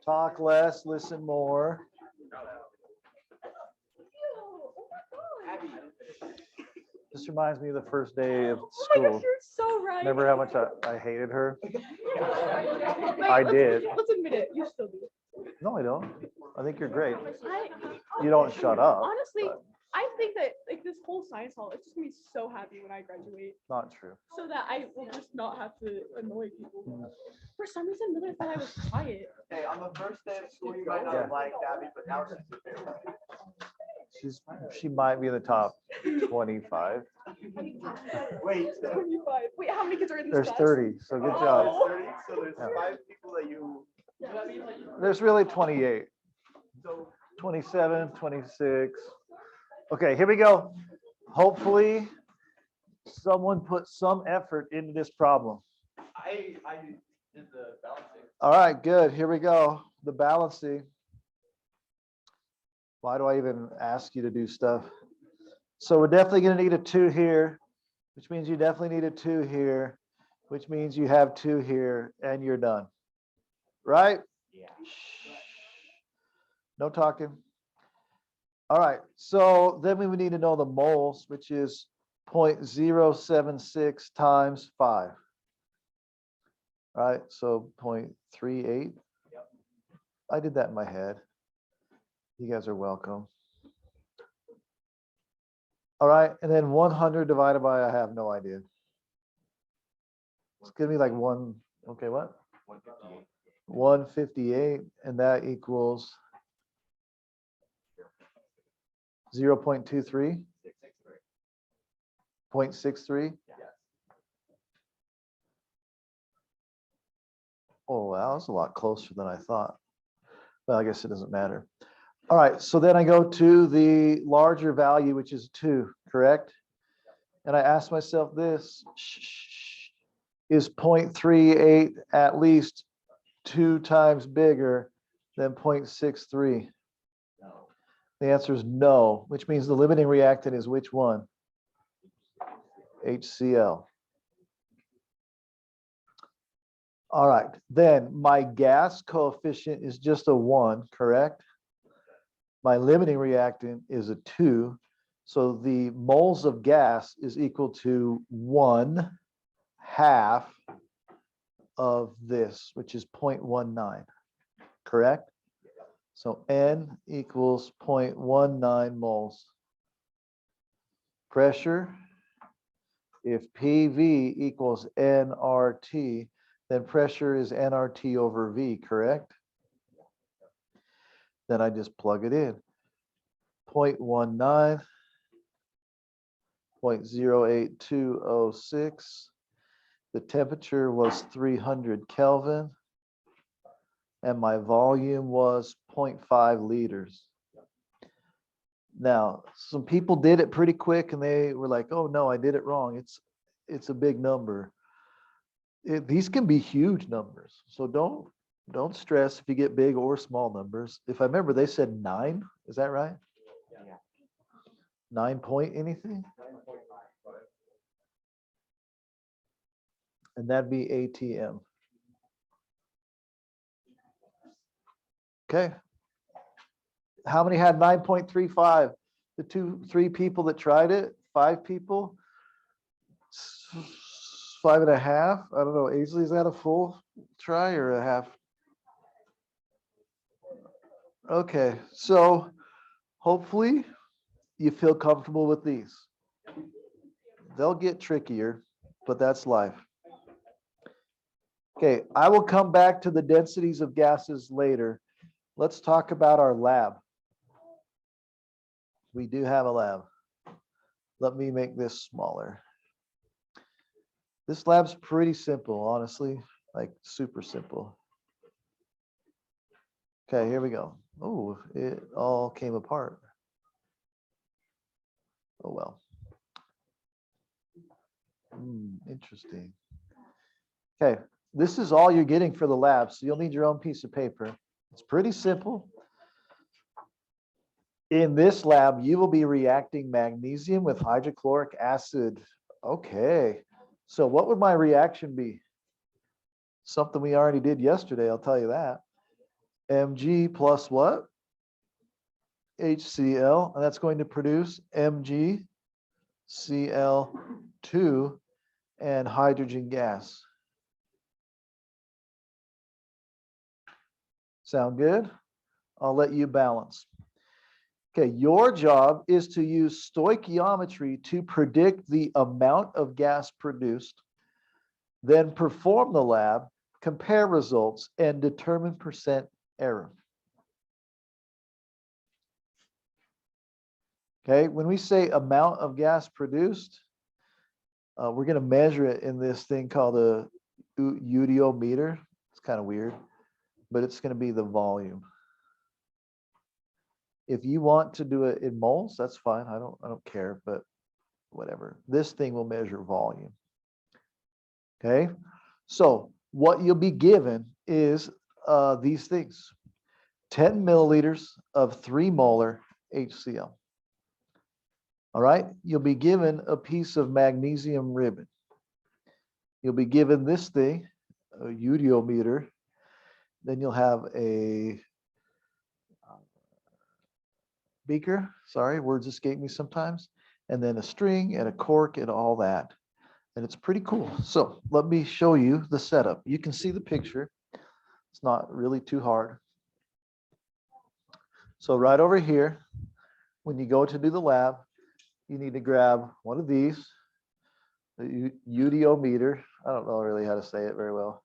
Talk less, listen more. This reminds me of the first day of Oh my gosh, school. you're so right. Remember how much I hated her? Wait, I did. Let's admit it. You still do. No, I don't. I think you're great. I You don't shut up. honestly, but I think that like this whole science hall, it's just gonna be so happy when I graduate, Not true. so that I will just not have to annoy people. For some reason, Miller thought I was quiet. Hey, on the first day of school, you might not have liked Abby, but now she's your favorite. She might be in the top 25. Wait, 25. Wait, how many kids are in this There's class? 30, so good there's job. 30, so there's Yeah. 5 people that you. There's really 28, So 27, 26. Okay, here we go. Hopefully, someone put some effort into this problem. I did the balancing. All right, good. Here we go. The balancing. Why do I even ask you to do stuff? So we're definitely going to need a 2 here, which means you definitely need a 2 here, which means you have 2 here, and you're done. Right? Yeah. No talking. All right, so then we would need to know the moles, which is 0.076 times 5. All right, so 0.38. Yep. I did that in my head. You guys are welcome. All right, and then 100 divided by, I have no idea. It's gonna be like one, okay, what? 158. 158, and that equals 0.23, 0.63. Yes. Oh, wow, that's a lot closer than I thought. Well, I guess it doesn't matter. All right, so then I go to the larger value, which is 2, correct? And I ask myself this, is 0.38 at least 2 times bigger than 0.63? No. The answer is no, which means the limiting reactant is which one? HCl. All right, then my gas coefficient is just a 1, correct? My limiting reactant is a 2. So the moles of gas is equal to 1/2 of this, which is 0.19, correct? So N equals 0.19 moles. Pressure, if PV equals nRT, then pressure is nRT over V, correct? Then I just plug it in. 0.19, 0.08206. The temperature was 300 Kelvin. And my volume was 0.5 liters. Now, some people did it pretty quick and they were like, oh no, I did it wrong. It's a big number. These can be huge numbers. So don't stress if you get big or small numbers. If I remember, they said 9. Is that right? Yeah. 9 point anything? And that'd be ATM. Okay. How many had 9.35? The 3 people that tried it, 5 people, 5.5. I don't know. Ainsley, is that a full try or a half? Okay, so hopefully you feel comfortable with these. They'll get trickier, but that's life. Okay, I will come back to the densities of gases later. Let's talk about our lab. We do have a lab. Let me make this smaller. This lab's pretty simple, honestly, like super simple. Okay, here we go. Oh, it all came apart. Oh, well. Interesting. Okay, this is all you're getting for the lab, so you'll need your own piece of paper. It's pretty simple. In this lab, you will be reacting magnesium with hydrochloric acid. Okay, so what would my reaction be? Something we already did yesterday, I'll tell you that. Mg plus what? HCl, and that's going to produce MgCl2 and hydrogen gas. Sound good? I'll let you balance. Okay, your job is to use stoichiometry to predict the amount of gas produced, then perform the lab, compare results, and determine percent error. Okay, when we say amount of gas produced, we're going to measure it in this thing called a eudiometer. It's kind of weird, but it's going to be the volume. If you want to do it in moles, that's fine. I don't care, but whatever. This thing will measure volume. Okay, so what you'll be given is these things: 10 milliliters of 3 molar HCl. All right, you'll be given a piece of magnesium ribbon. You'll be given this thing, a eudiometer. Then you'll have a beaker, sorry, words escape me sometimes, and then a string and a cork and all that. And it's pretty cool. So let me show you the setup. You can see the picture. It's not really too hard. So right over here, when you go to do the lab, you need to grab one of these, the eudiometer. I don't know really how to say it very well.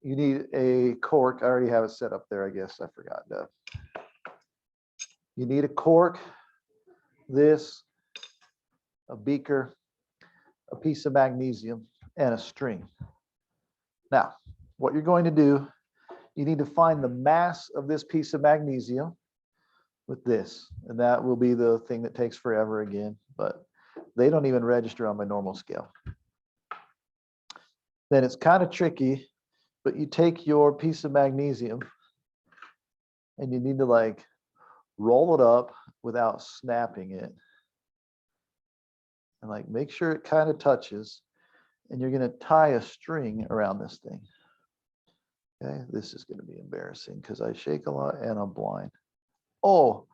You need a cork. I already have it set up there, I guess. I forgot to. You need a cork, this, a beaker, a piece of magnesium, and a string. Now, what you're going to do, you need to find the mass of this piece of magnesium with this, and that will be the thing that takes forever again, but they don't even register on my normal scale. Then it's kind of tricky, but you take your piece of magnesium and you need to like roll it up without snapping it. And like make sure it kind of touches, and you're going to tie a string around this thing. Okay, this is going to be embarrassing because I shake a lot and I'm blind. Oh,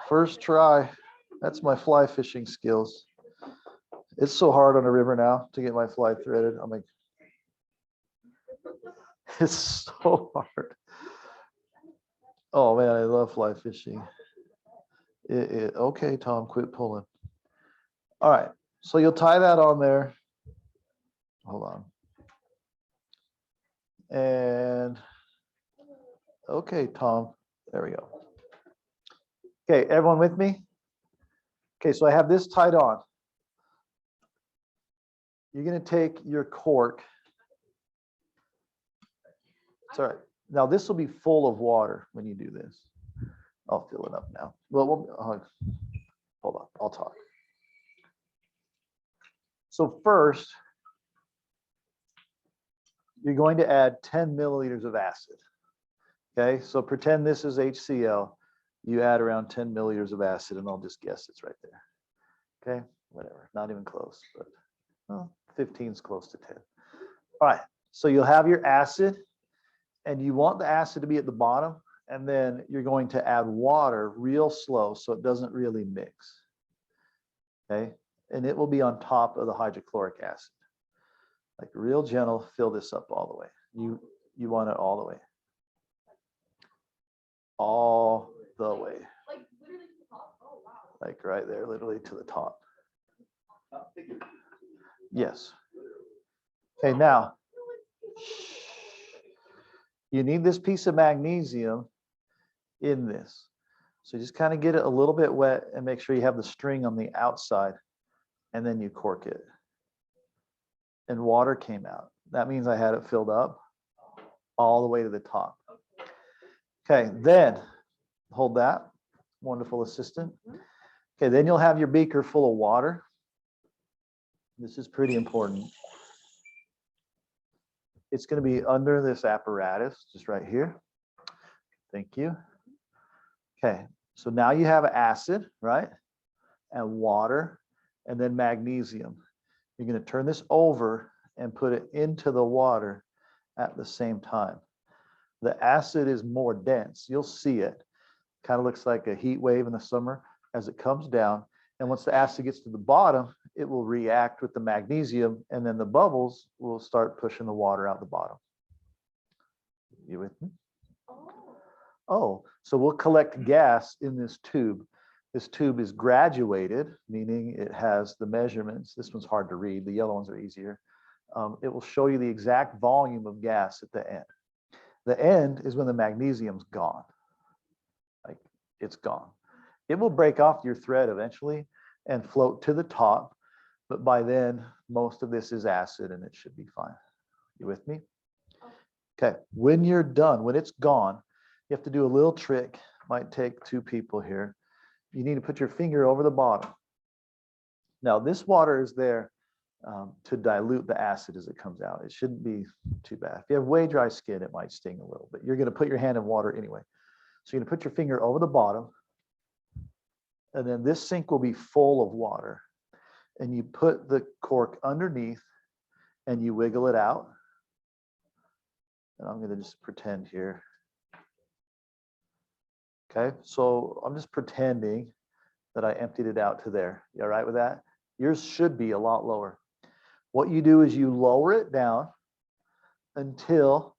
first try. That's my fly fishing skills. It's so hard on the river now to get my fly threaded. I'm like, it's so hard. Oh man, I love fly fishing. Okay, Tom, quit pulling. All right, so you'll tie that on there. Hold on. And okay, Tom, there we go. Okay, everyone with me? Okay, so I have this tied on. You're going to take your cork. It's all right. Now this will be full of water when you do this. I'll fill it up now. Well, hold on, I'll talk. So first, you're going to add 10 milliliters of acid. Okay, so pretend this is HCl. You add around 10 milliliters of acid, and I'll just guess it's right there. Okay, whatever, not even close, but well, 15 is close to 10. All right, so you'll have your acid, and you want the acid to be at the bottom, and then you're going to add water real slow so it doesn't really mix. Okay, and it will be on top of the hydrochloric acid. Like real gentle, fill this up all the way. You want it all the way. All the way. Like literally to the top? Oh, wow. Like right there, literally to the top. Yes. Okay, now, you need this piece of magnesium in this. So just kind of get it a little bit wet and make sure you have the string on the outside, and then you cork it. And water came out. That means I had it filled up all the way to the top. Okay, then hold that, wonderful assistant. Okay, then you'll have your beaker full of water. This is pretty important. It's going to be under this apparatus, just right here. Thank you. Okay, so now you have acid, right? And water, and then magnesium. You're going to turn this over and put it into the water at the same time. The acid is more dense. You'll see it. Kind of looks like a heat wave in the summer as it comes down. And once the acid gets to the bottom, it will react with the magnesium, and then the bubbles will start pushing the water out the bottom. You with me? Oh, so we'll collect gas in this tube. This tube is graduated, meaning it has the measurements. This one's hard to read. The yellow ones are easier. It will show you the exact volume of gas at the end. The end is when the magnesium's gone. Like, it's gone. It will break off your thread eventually and float to the top, but by then, most of this is acid and it should be fine. You with me? Okay, when you're done, when it's gone, you have to do a little trick. Might take two people here. You need to put your finger over the bottom. Now, this water is there to dilute the acid as it comes out. It shouldn't be too bad. If you have way dry skin, it might sting a little, but you're going to put your hand in water anyway. So you're going to put your finger over the bottom, and then this sink will be full of water. And you put the cork underneath and you wiggle it out. And I'm going to just pretend here. Okay, so I'm just pretending that I emptied it out to there. You all right with that? Yours should be a lot lower. What you do is you lower it down until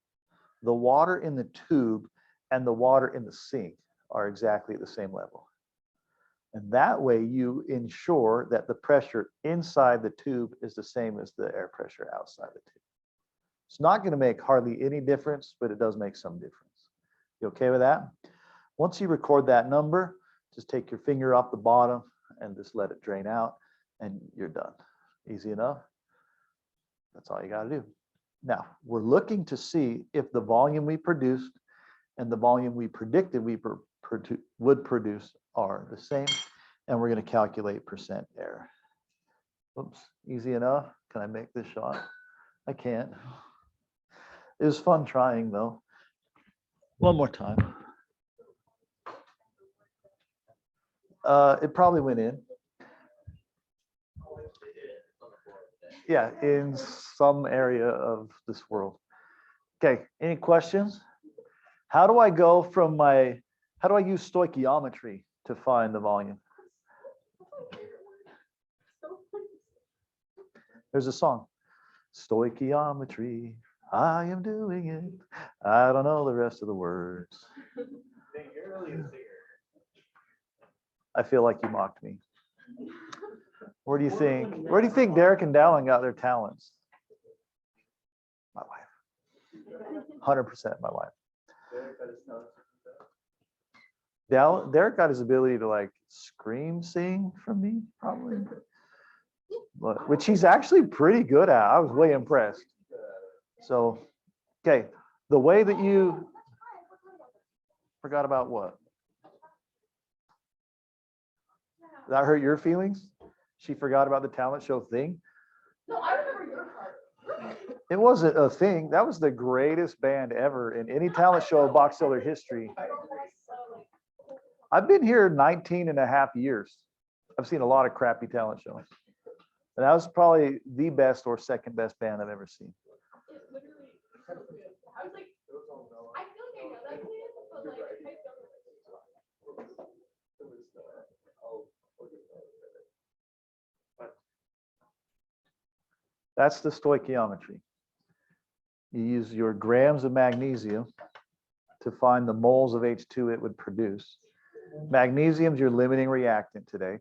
the water in the tube and the water in the sink are exactly at the same level. And that way you ensure that the pressure inside the tube is the same as the air pressure outside the tube. It's not going to make hardly any difference, but it does make some difference. You okay with that? Once you record that number, just take your finger off the bottom and just let it drain out, and you're done. Easy enough. That's all you got to do. Now, we're looking to see if the volume we produced and the volume we predicted we would produce are the same, and we're going to calculate percent error. Oops, easy enough. Can I make this shot? I can't. It was fun trying, though. One more time. It probably went in. Yeah, in some area of this world. Okay, any questions? How do I go from how do I use stoichiometry to find the volume? There's a song. Stoichiometry, I am doing it. I don't know the rest of the words. I feel like you mocked me. Where do you think Derek and Dallin got their talents? My wife. 100% my wife. Derek got his ability to like scream sing from me, probably. Which he's actually pretty good at. I was way impressed. So, okay, the way that you forgot about what? Did that hurt your feelings? She forgot about the talent show thing? No, I remember your part. It wasn't a thing. That was the greatest band ever in any talent show of box seller history. I've been here 19 and a half years. I've seen a lot of crappy talent shows. And that was probably the best or second best band I've ever seen. I was like, I feel like I know that kid, but like, I don't. That's the stoichiometry. You use your grams of magnesium to find the moles of H2 it would produce. Magnesium is your limiting reactant today.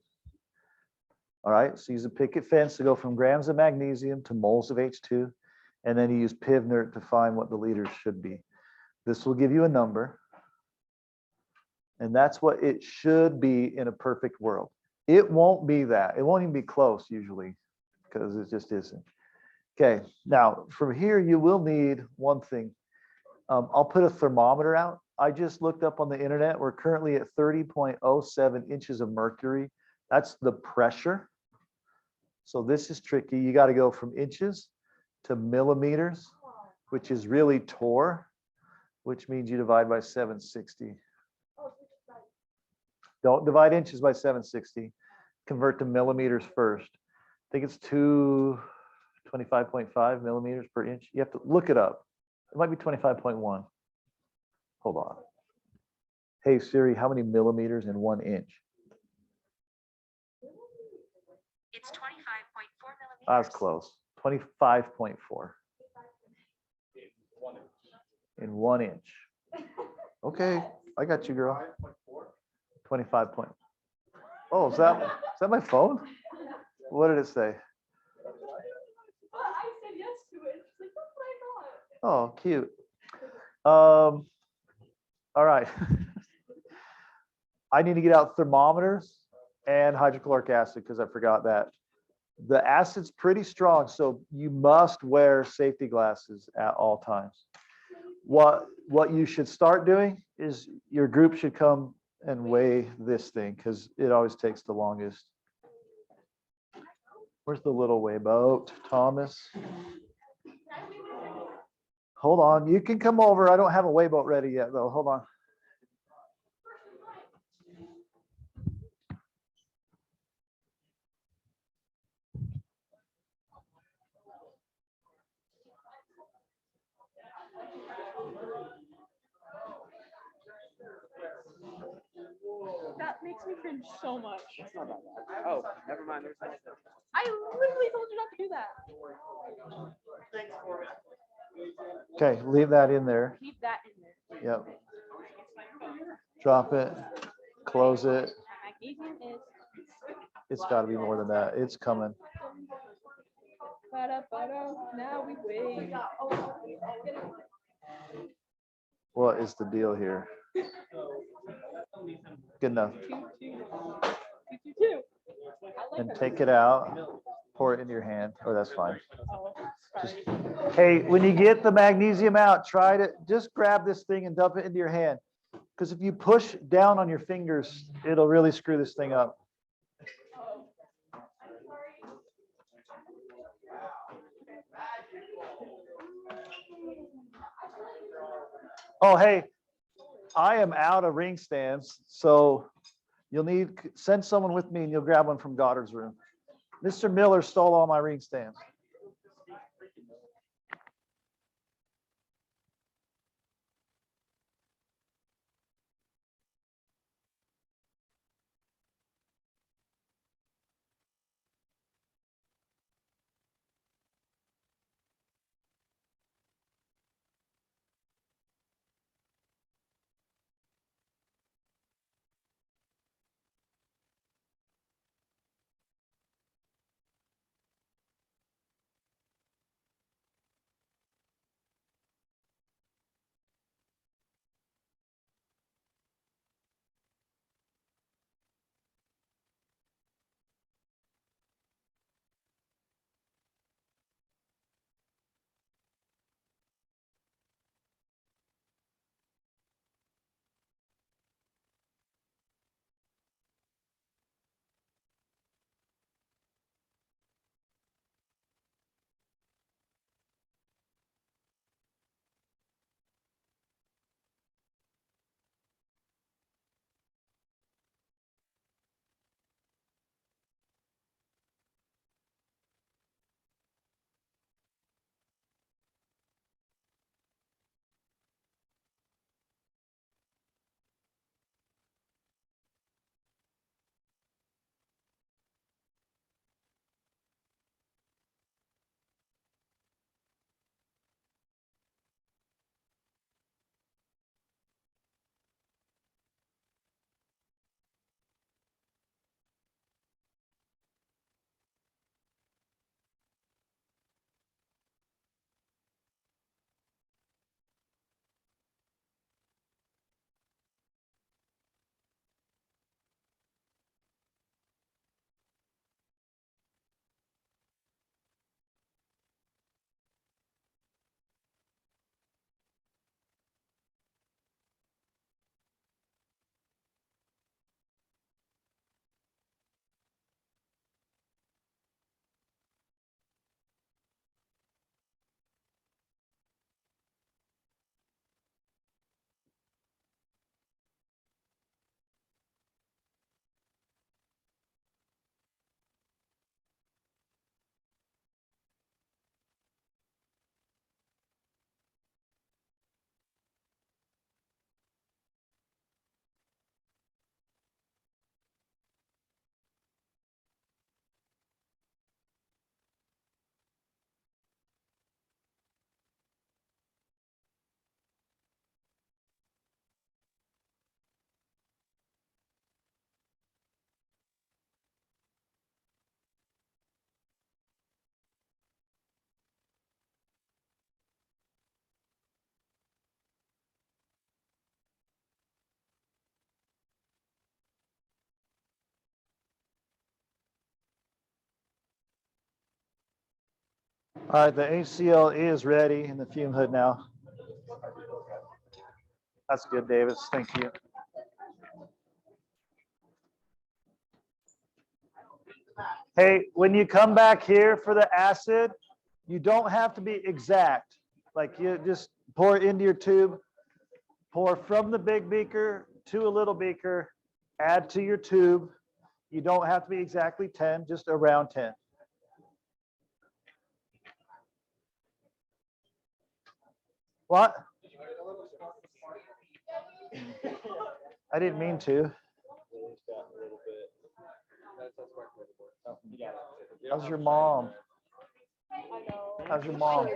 All right, so use a picket fence to go from grams of magnesium to moles of H2, and then you use Pivnert to find what the liters should be. This will give you a number, and that's what it should be in a perfect world. It won't be that. It won't even be close usually, because it just isn't. Okay, now from here you will need one thing. I'll put a thermometer out. I just looked up on the internet. We're currently at 30.07 inches of mercury. That's the pressure. So this is tricky. You got to go from inches to millimeters, which is really torr, which means you divide by 760. Don't divide inches by 760. Convert to millimeters first. I think it's 25.5 millimeters per inch. You have to look it up. It might be 25.1. Hold on. Hey Siri, how many millimeters in 1 inch? It's 25.4 millimeters. That's close. 25.4 in 1 inch. Okay, I got you, girl. 25 point. Oh, is that my phone? What did it say? I said yes to it. She's like, that's what I thought. Oh, cute. All right. I need to get out thermometers and hydrochloric acid because I forgot that. The acid's pretty strong, so you must wear safety glasses at all times. What you should start doing is your group should come and weigh this thing because it always takes the longest. Where's the little weigh boat, Thomas? Hold on, you can come over. I don't have a weigh boat ready yet though. Hold on. That makes me cringe so much. Oh, never mind. There's no. I literally told you not to do that. Thanks for it. Okay, leave that in there. Keep that in there. Yep. Drop it, close it. My magnesium is. It's got to be more than that. It's coming. Ba-da-ba-da. Now we wait. What is the deal here? Good enough. 222. And take it out, pour it into your hand. Oh, that's fine. Oh, Just, sorry. hey, when you get the magnesium out, try to just grab this thing and dump it into your hand. Because if you push down on your fingers, it'll really screw this thing up. Oh, hey, I am out of ring stands, so you'll send someone with me and you'll grab one from Goddard's room. Mr. Miller stole all my ring stands. All right, the HCl is ready in the fume hood now. That's good, Davis. Thank you. Hey, when you come back here for the acid, you don't have to be exact. Like you just pour it into your tube, pour from the big beaker to a little beaker, add to your tube. You don't have to be exactly 10, just around 10. What? I didn't mean to. How's your mom? How's your mom?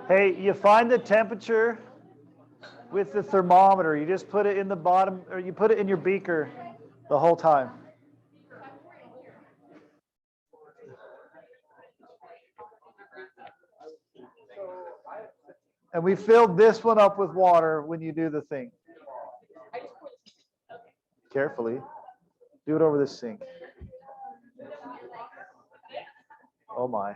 Hey, you find the temperature with the thermometer. You just put it in the bottom, or you put it in your beaker the whole time. And we filled this one up with water when you do the thing. Carefully. Do it over the sink. Oh my.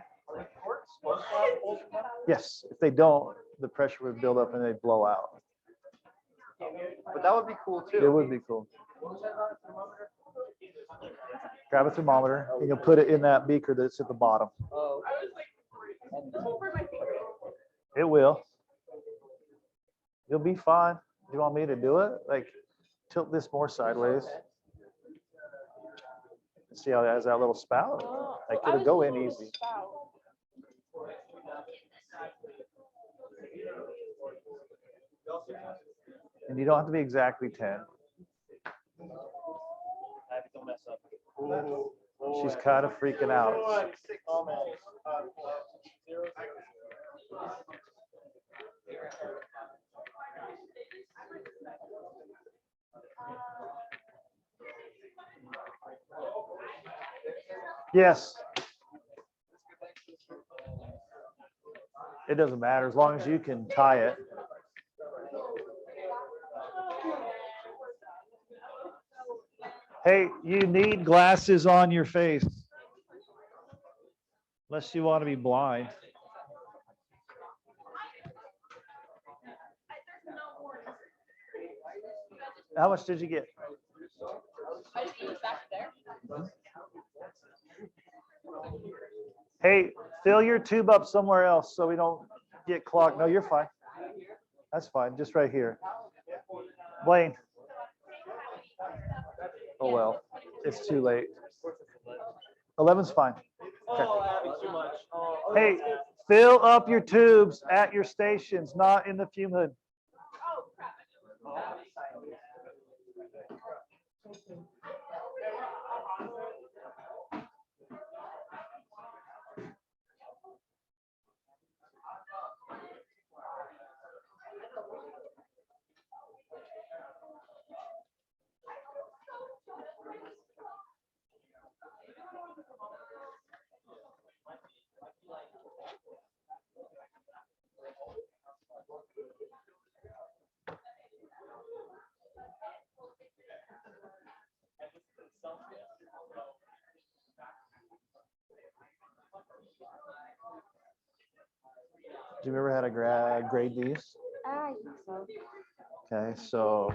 Yes, if they don't, the pressure would build up and they'd blow out. But that would be cool too. It would be cool. Grab a thermometer and you'll put it in that beaker that's at the bottom. It will. You'll be fine. Do you want me to do it? Like tilt this more sideways. See how it has that little spout? Like it'll go in easy. And you don't have to be exactly 10. She's kind of freaking out. Yes. It doesn't matter as long as you can tie it. Hey, you need glasses on your face. Unless you want to be blind. How much did you get? Hey, fill your tube up somewhere else so we don't get clogged. No, you're fine. That's fine. Just right here. Blaine. Oh, well, it's too late. 11's fine. Okay. Hey, fill up your tubes at your stations, not in the fume hood. Do you ever had to grade these? I think so. Okay, so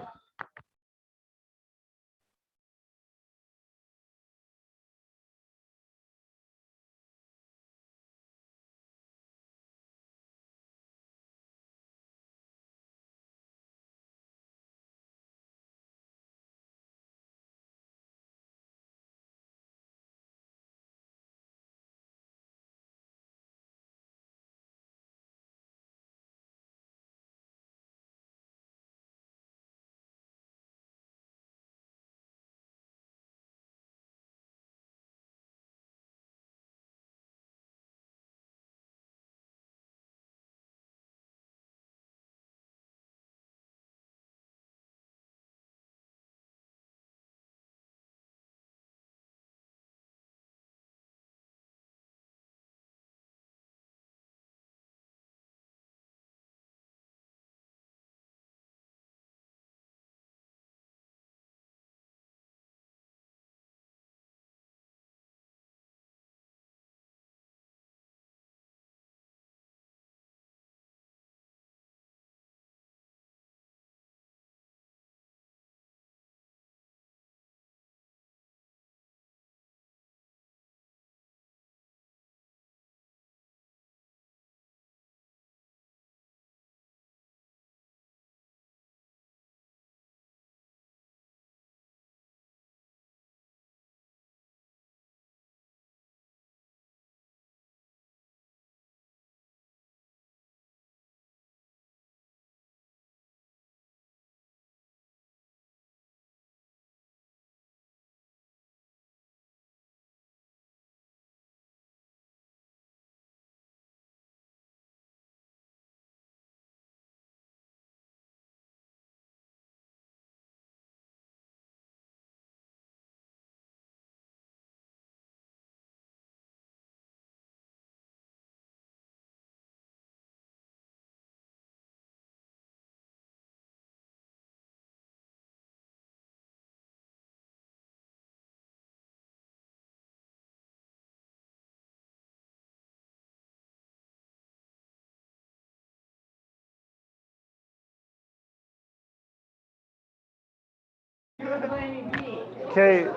Okay,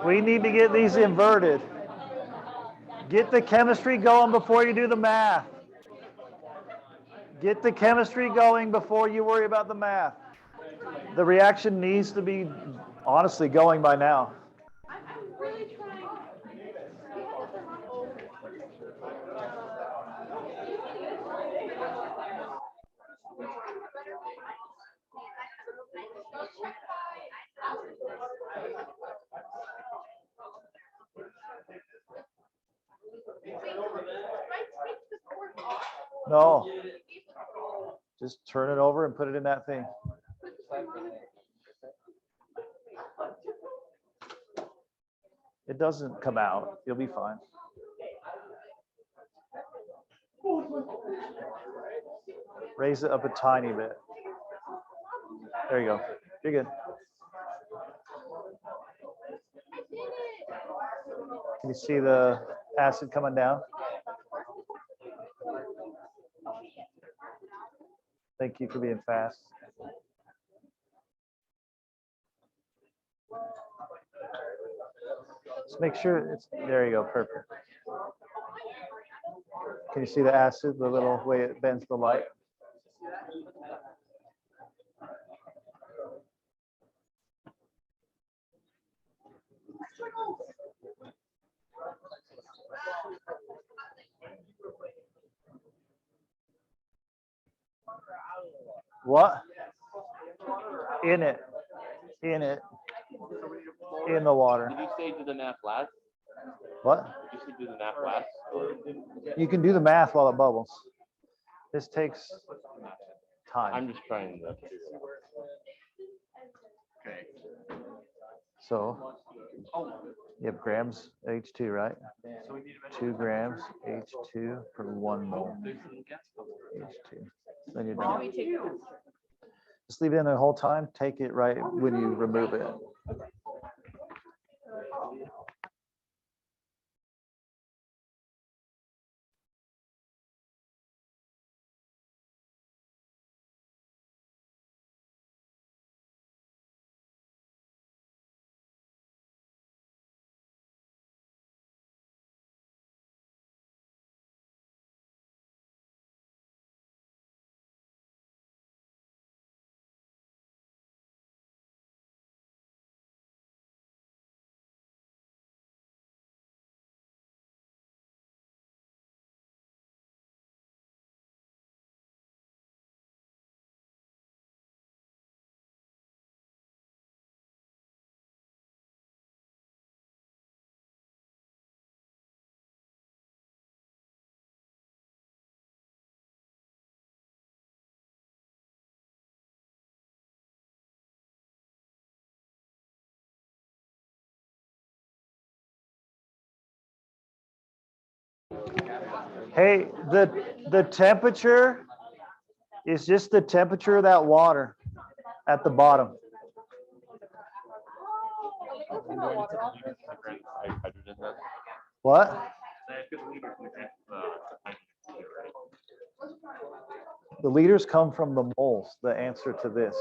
we need to get these inverted. Get the chemistry going before you do the math. Get the chemistry going before you worry about the math. The reaction needs to be honestly going by now. I'm really trying. No. Just turn it over and put it in that thing. It doesn't come out. You'll be fine. Raise it up a tiny bit. There you go. You're good. Can you see the acid coming down? Thank you for being fast. Just make sure it's, there you go, perfect. Can you see the acid, the little way it bends the light? What? In it. In it. In the water. Did you say do the math last? What? Did you say do the math last? Or? You can do the math while it bubbles. This takes time. I'm just trying to figure it out. Okay. So you have grams H2, right? 2 grams H2 per 1 mole H2. Then you're done. Just leave it in the whole time. Take it right when you remove it. Hey, the temperature is just the temperature of that water at the bottom. What? The liters come from the moles, the answer to this.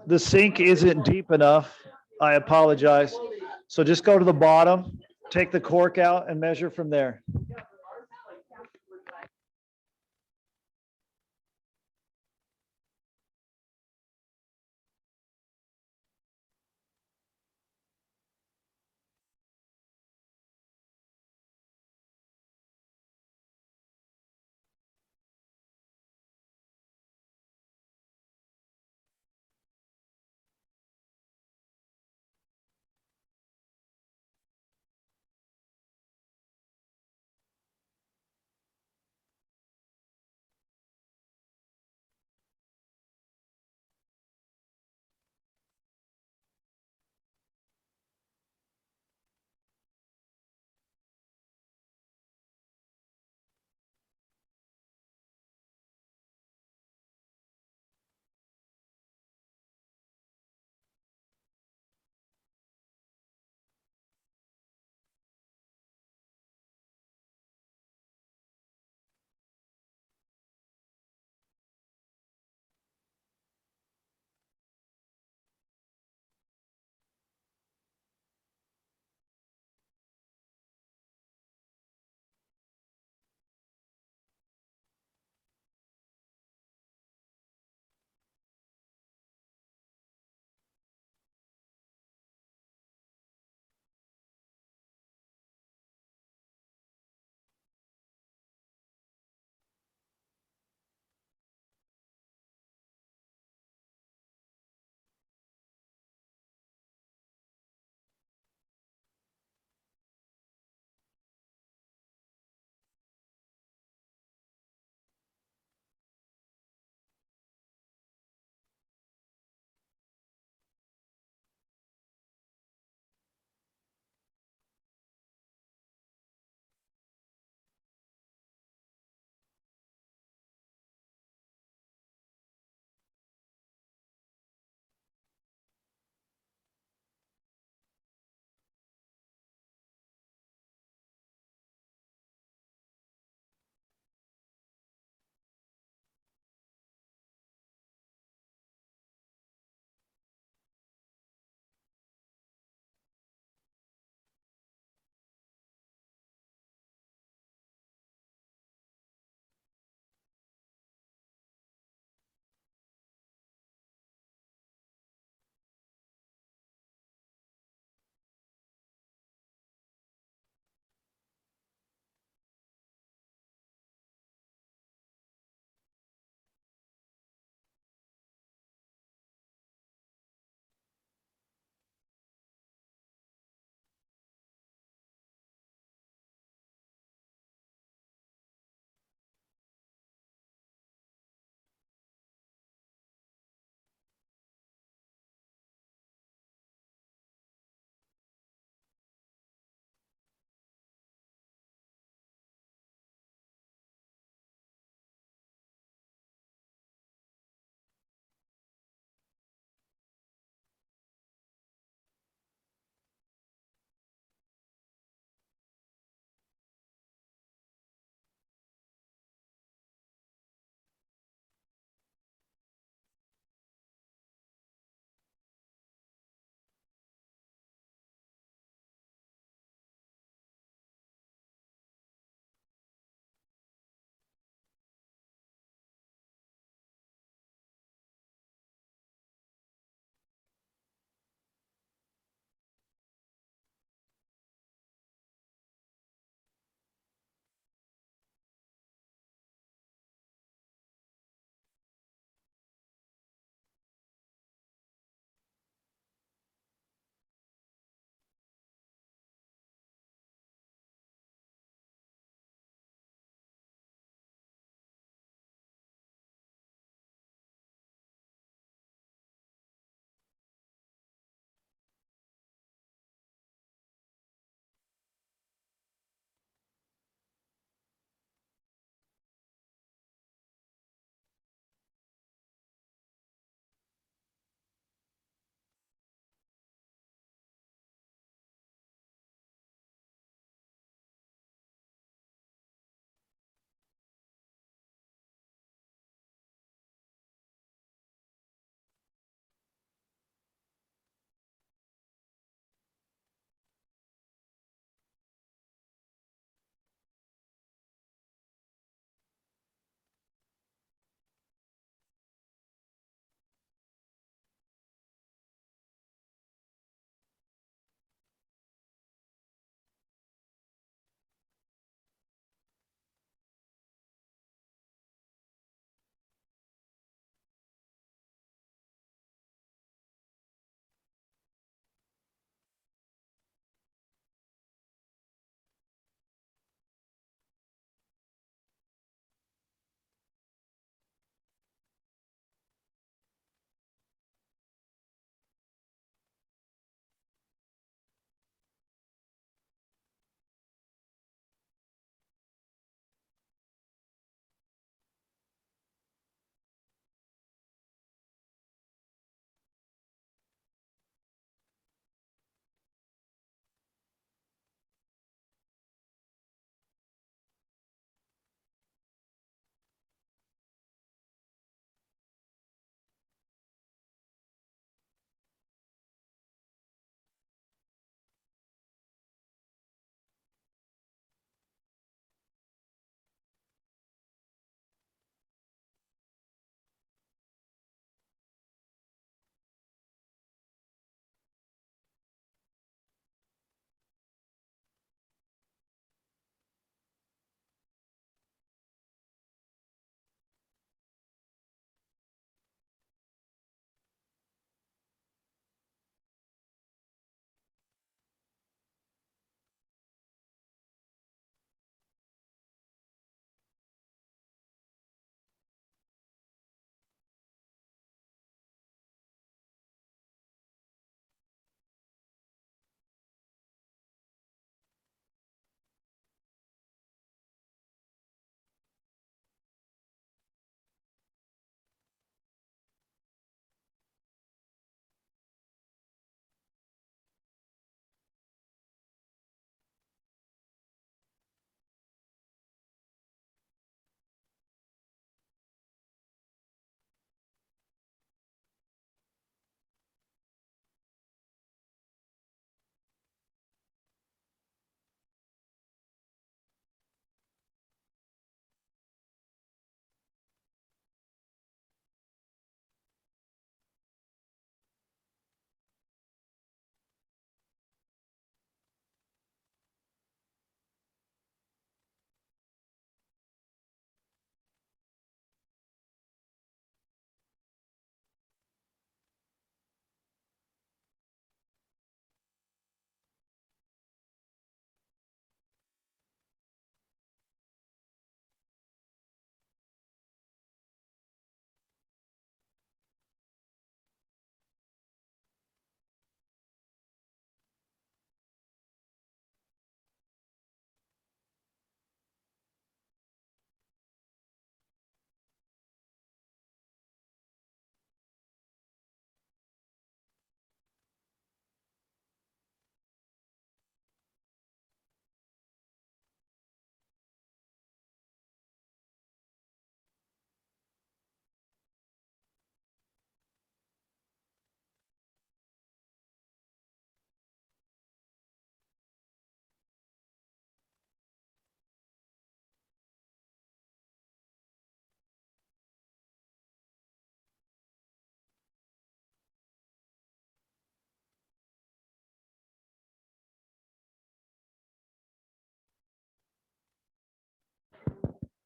the sink isn't deep enough. I apologize. So just go to the bottom, take the cork out and measure from there.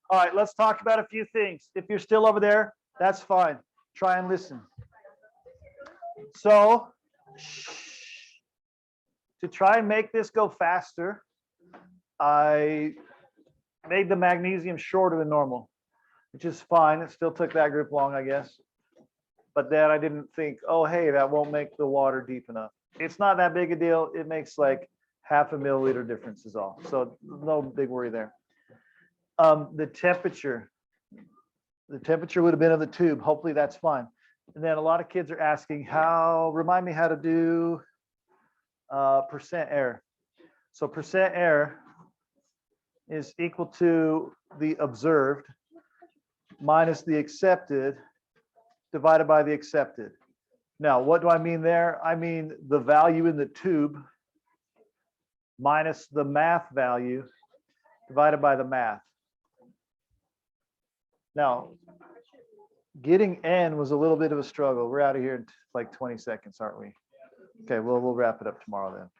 All right, let's talk about a few things. If you're still over there, that's fine. Try and listen. So, to try and make this go faster, I made the magnesium shorter than normal, which is fine. It still took that group long, I guess. But then I didn't think, oh, hey, that won't make the water deep enough. It's not that big a deal. It makes like half a milliliter difference is all. So no big worry there. The temperature would have been in the tube. Hopefully that's fine. And then a lot of kids are asking remind me how to do percent error. So percent error is equal to the observed minus the accepted divided by the accepted. Now, what do I mean there? I mean the value in the tube minus the math value divided by the math. Now, getting N was a little bit of a struggle. We're out of here in like 20 seconds, aren't we? Okay, well, we'll wrap it up tomorrow then.